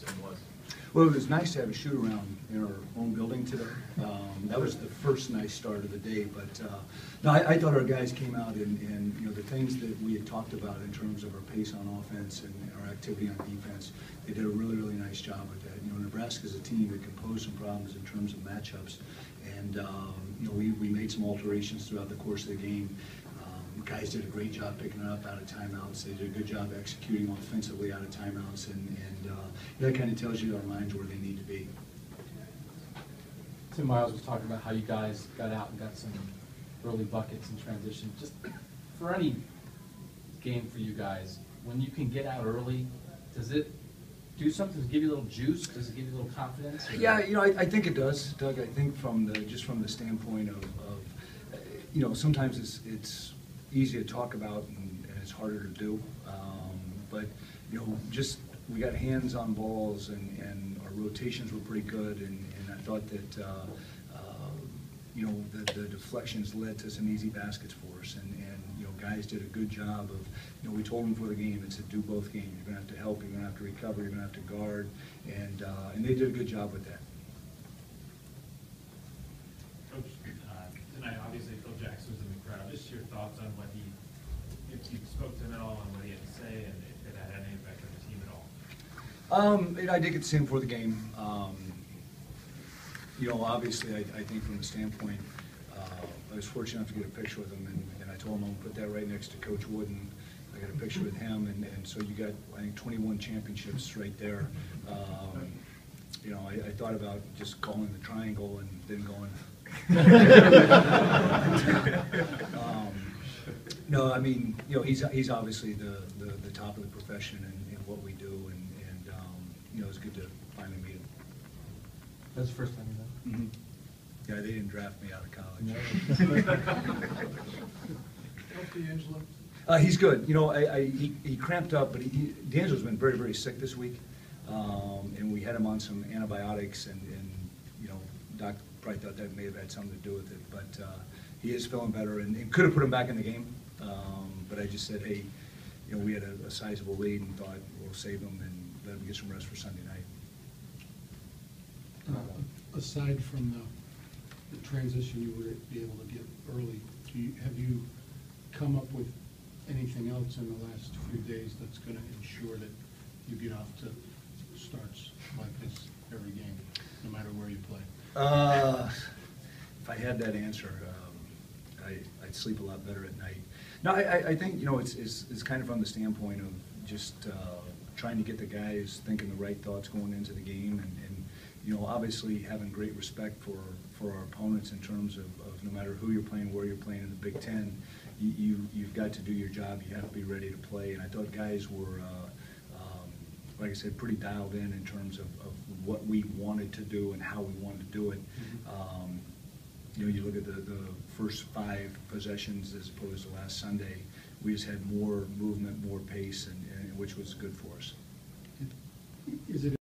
concern was? Well, it was nice to have a shoot around in our own building today. That was the first nice start of the day, but no, I thought our guys came out and you know, the things that we had talked about in terms of our pace on offense and our activity on defense, they did a really, really nice job with that. You know, Nebraska is a team that can pose some problems in terms of matchups, and you know, we made some alterations throughout the course of the game. Guys did a great job picking it up out of timeouts. They did a good job executing offensively out of timeouts, and that kind of tells you our minds where they need to be. Tim Miles was talking about how you guys got out and got some early buckets in transition. Just for any game for you guys, when you can get out early, does it do something? Does it give you a little juice? Does it give you a little confidence? Or? Yeah, you know, I think it does, Doug. I think just from the standpoint of you know, sometimes it's easy to talk about and it's harder to do. But you know, just we got hands on balls and our rotations were pretty good, and I thought that you know, the deflections led to some easy baskets for us, and you know, guys did a good job of, you know, we told them for the game, it's a do both game. You're gonna have to help, you're gonna have to recover, you're gonna have to guard, and they did a good job with that. Coach, tonight obviously Phil Jackson was in the crowd. Just your thoughts on what if you spoke to him at all on what he had to say, and if it had any impact on the team at all? I did get to see him for the game. You know, obviously, I think from the standpoint, I was fortunate enough to get a picture with him, and I told him I'm going to put that right next to Coach Wood, and I got a picture with him, and so you got, I think, 21 championships right there. You know, I thought about just calling the triangle and then going. No, I mean, you know, he's obviously the top of the profession in what we do, and you know, it's good to finally meet him. That's the first time you met? Mm-hmm. Yeah, they didn't draft me out of college. D'Angelo? He's good. You know, he cramped up, but D'Angelo's been very, very sick this week, and we had him on some antibiotics, and you know, Doc probably thought that may have had something to do with it, but he is feeling better, and could have put him back in the game, but I just said, hey, you know, we had a sizable lead and thought we'll save him and let him get some rest for Sunday night. Aside from the transition you would be able to get early, have you come up with anything else in the last few days that's going to ensure that you get off to starts like this every game, no matter where you play? If I had that answer, I'd sleep a lot better at night. No, I think, you know, it's kind of from the standpoint of just trying to get the guys thinking the right thoughts going into the game, and you know, obviously having great respect for our opponents in terms of no matter who you're playing, where you're playing in the Big Ten, you've got to do your job. You have to be ready to play, and I thought guys were, like I said, pretty dialed in terms of what we wanted to do and how we wanted to do it. Mm-hmm. You know, you look at the first 5 possessions as opposed to last Sunday, we just had more movement, more pace, and which was good for us. Is it